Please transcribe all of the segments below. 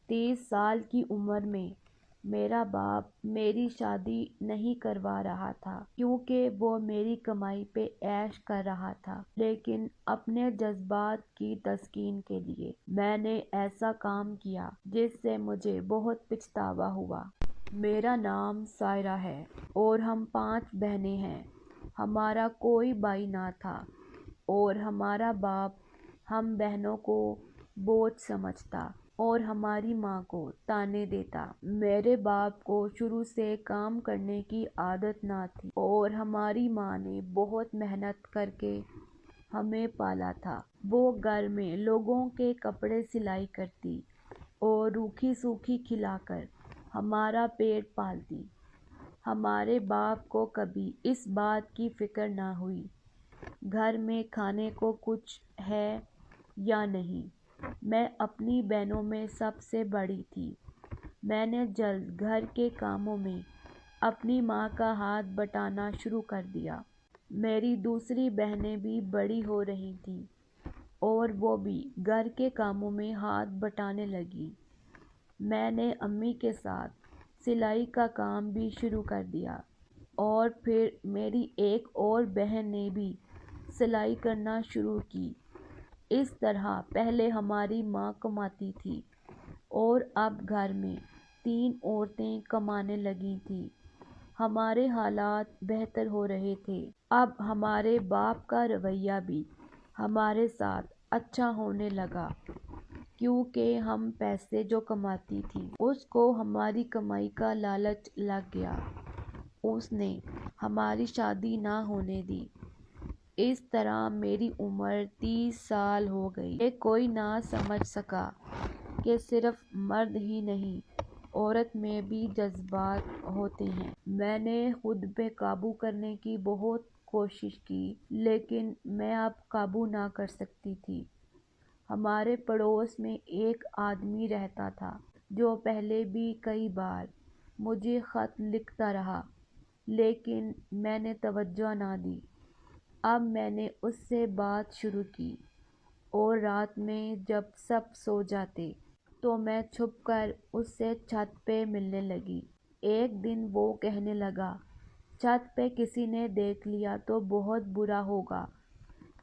30 سال کی عمر میں میرا باپ میری شادی نہیں کروا رہا تھا کیونکہ وہ میری کمائی پہ عیش کر رہا تھا، لیکن اپنے جذبات کی تسکین کے لیے میں نے ایسا کام کیا جس سے مجھے بہت پچھتاوا ہوا۔ میرا نام سائرہ ہے اور ہم 5 بہنیں ہیں۔ ہمارا کوئی بھائی نہ تھا اور ہمارا باپ ہم بہنوں کو بوجھ سمجھتا اور ہماری ماں کو طعنے دیتا۔ میرے باپ کو شروع سے کام کرنے کی عادت نہ تھی اور ہماری ماں نے بہت محنت کر کے ہمیں پالا تھا۔ وہ گھر میں لوگوں کے کپڑے سلائی کرتی اور روکھی سوکھی کھلا کر ہمارا پیٹ پالتی۔ ہمارے باپ کو کبھی اس بات کی فکر نہ ہوئی گھر میں کھانے کو کچھ ہے یا نہیں۔ میں اپنی بہنوں میں سب سے بڑی تھی۔ میں نے جلد گھر کے کاموں میں اپنی ماں کا ہاتھ بٹانا شروع کر دیا۔ میری دوسری بہنیں بھی بڑی ہو رہی تھیں اور وہ بھی گھر کے کاموں میں ہاتھ بٹانے لگیں۔ میں نے امی کے ساتھ سلائی کا کام بھی شروع کر دیا اور پھر میری ایک اور بہن نے بھی سلائی کرنا شروع کی۔ اس طرح پہلے ہماری ماں کماتی تھی اور اب گھر میں 3 عورتیں کمانے لگی تھیں۔ ہمارے حالات بہتر ہو رہے تھے۔ اب ہمارے باپ کا رویہ بھی ہمارے ساتھ اچھا ہونے لگا کیونکہ ہم پیسے جو کماتی تھیں اس کو ہماری کمائی کا لالچ لگ گیا۔ اس نے ہماری شادی نہ ہونے دی۔ اس طرح میری عمر 30 سال ہو گئی۔ یہ کوئی نہ سمجھ سکا کہ صرف مرد ہی نہیں، عورت میں بھی جذبات ہوتے ہیں۔ میں نے خود پہ قابو کرنے کی بہت کوشش کی لیکن میں اب قابو نہ کر سکتی تھی۔ ہمارے پڑوس میں ایک آدمی رہتا تھا جو پہلے بھی کئی بار مجھے خط لکھتا رہا لیکن میں نے توجہ نہ دی۔ اب میں نے اس سے بات شروع کی اور رات میں جب سب سو جاتے تو میں چھپ کر اس سے چھت پہ ملنے لگی۔ ایک دن وہ کہنے لگا، چھت پہ کسی نے دیکھ لیا تو بہت برا ہوگا،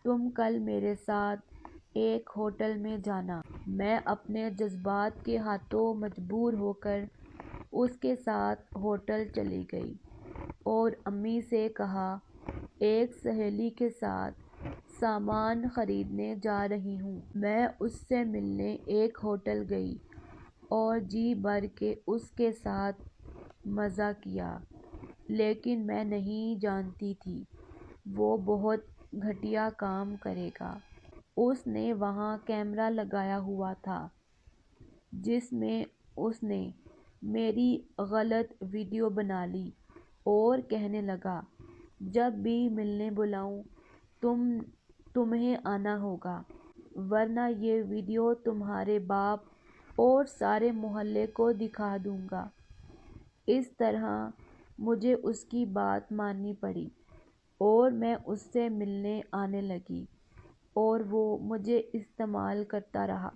تم کل میرے ساتھ ایک ہوٹل میں جانا۔ میں اپنے جذبات کے ہاتھوں مجبور ہو کر اس کے ساتھ ہوٹل چلی گئی اور امی سے کہا، ایک سہیلی کے ساتھ سامان خریدنے جا رہی ہوں۔ میں اس سے ملنے ایک ہوٹل گئی اور جی بھر کے اس کے ساتھ مزہ کیا لیکن میں نہیں جانتی تھی وہ بہت گھٹیا کام کرے گا۔ اس نے وہاں کیمرہ لگایا ہوا تھا جس میں اس نے میری غلط ویڈیو بنا لی اور کہنے لگا، جب بھی ملنے بلاؤں تمہیں آنا ہوگا ورنہ یہ ویڈیو تمہارے باپ اور سارے محلے کو دکھا دوں گا۔ اس طرح مجھے اس کی بات ماننی پڑی اور میں اس سے ملنے آنے لگی اور وہ مجھے استعمال کرتا رہا۔